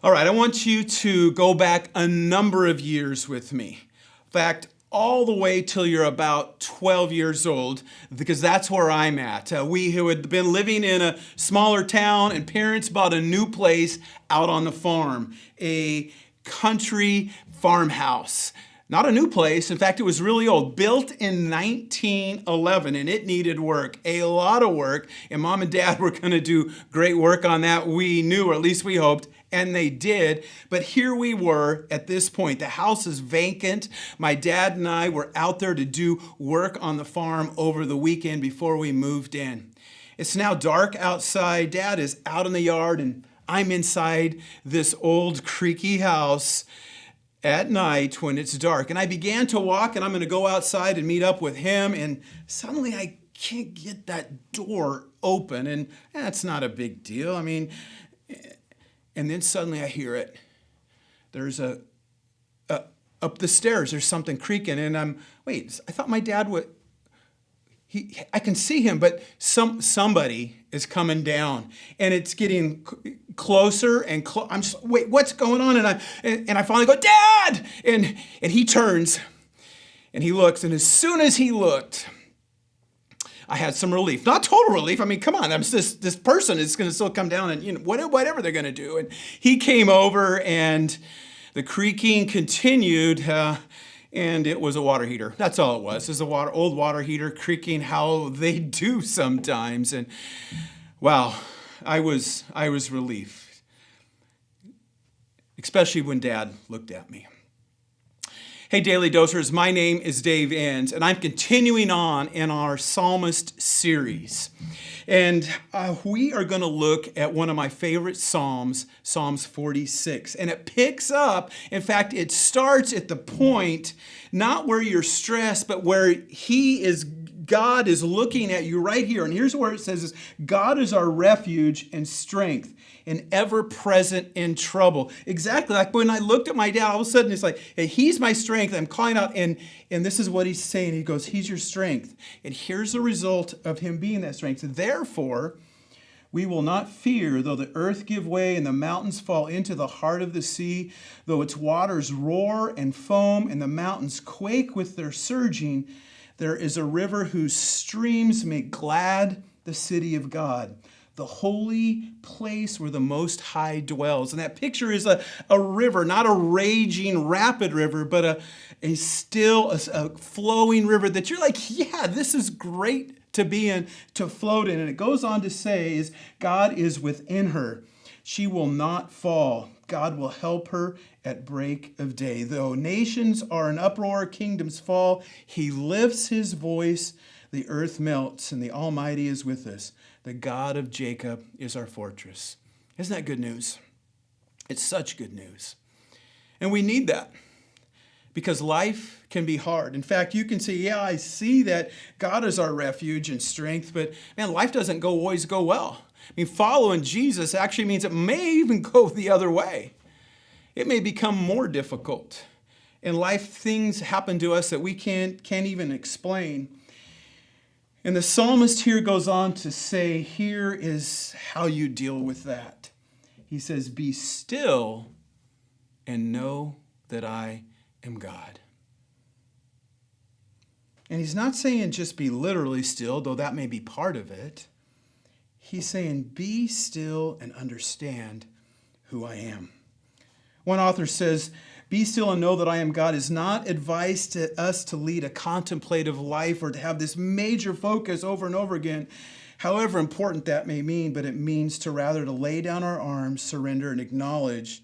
All right, I want you to go back a number of years with me. In fact, all the way till you're about 12 years old, because that's where I'm at. We who had been living in a smaller town, and parents bought a new place out on the farm, a country farmhouse. Not a new place. In fact, it was really old, built in 1911, and it needed work, a lot of work. And Mom and Dad were going to do great work on that. We knew, or at least we hoped, and they did. But here we were at this point. The house is vacant. My dad and I were out there to do work on the farm over the weekend before we moved in. It's now dark outside. Dad is out in the yard, and I'm inside this old creaky house at night when it's dark. And I began to walk, and I'm going to go outside and meet up with him. And suddenly I can't get that door open. And that's not a big deal. And then suddenly I hear it. There's up the stairs, there's something creaking. And I thought my dad would, I can see him, but somebody is coming down, and it's getting closer and I'm just, wait, what's going on? And I finally go, Dad! And he turns and he looks, and as soon as he looked, I had some relief. Not total relief. Come on. This person is going to still come down and whatever they're going to do. And he came over, and the creaking continued, and it was a water heater. That's all it was. It was an old water heater creaking, how they do sometimes. And wow, I was relieved, especially when Dad looked at me. Hey, Daily Dosers, my name is Dave Enns, and I'm continuing on in our Psalmist series. And we are going to look at one of my favorite Psalms, Psalms 46. And it picks up, in fact, it starts at the point, not where you're stressed, but where God is looking at you right here. And here's where it says, God is our refuge and strength, and ever present in trouble. Exactly like when I looked at my dad, all of a sudden it's like, hey, he's my strength. I'm calling out, and this is what he's saying. He goes, he's your strength. And here's the result of him being that strength. Therefore, we will not fear, though the earth give way and the mountains fall into the heart of the sea, though its waters roar and foam and the mountains quake with their surging. There is a river whose streams make glad the city of God, the holy place where the Most High dwells. And that picture is a river, not a raging, rapid river, but a flowing river that you're like, yeah, this is great to be in, to float in. And it goes on to say, God is within her. She will not fall. God will help her at break of day. Though nations are in uproar, kingdoms fall, he lifts his voice, the earth melts, and the Almighty is with us. The God of Jacob is our fortress. Isn't that good news? It's such good news. And we need that because life can be hard. In fact, you can say, yeah, I see that God is our refuge and strength, but man, life doesn't always go well. Following Jesus actually means it may even go the other way. It may become more difficult. In life, things happen to us that we can't even explain. And the psalmist here goes on to say, here is how you deal with that. He says, be still and know that I am God. And he's not saying just be literally still, though that may be part of it. He's saying, be still and understand who I am. One author says, be still and know that I am God is not advice to us to lead a contemplative life or to have this major focus over and over again, however important that may mean, but it means to rather to lay down our arms, surrender, and acknowledge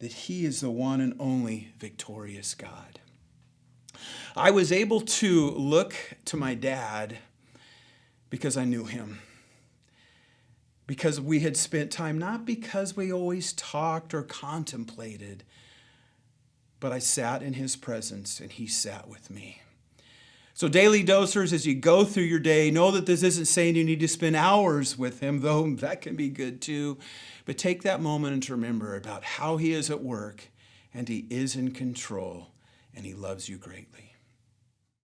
that he is the one and only victorious God. I was able to look to my dad because I knew him. Because we had spent time, not because we always talked or contemplated, but I sat in his presence and he sat with me. So Daily Dosers, as you go through your day, know that this isn't saying you need to spend hours with him, though that can be good too. But take that moment and to remember about how he is at work and he is in control and he loves you greatly.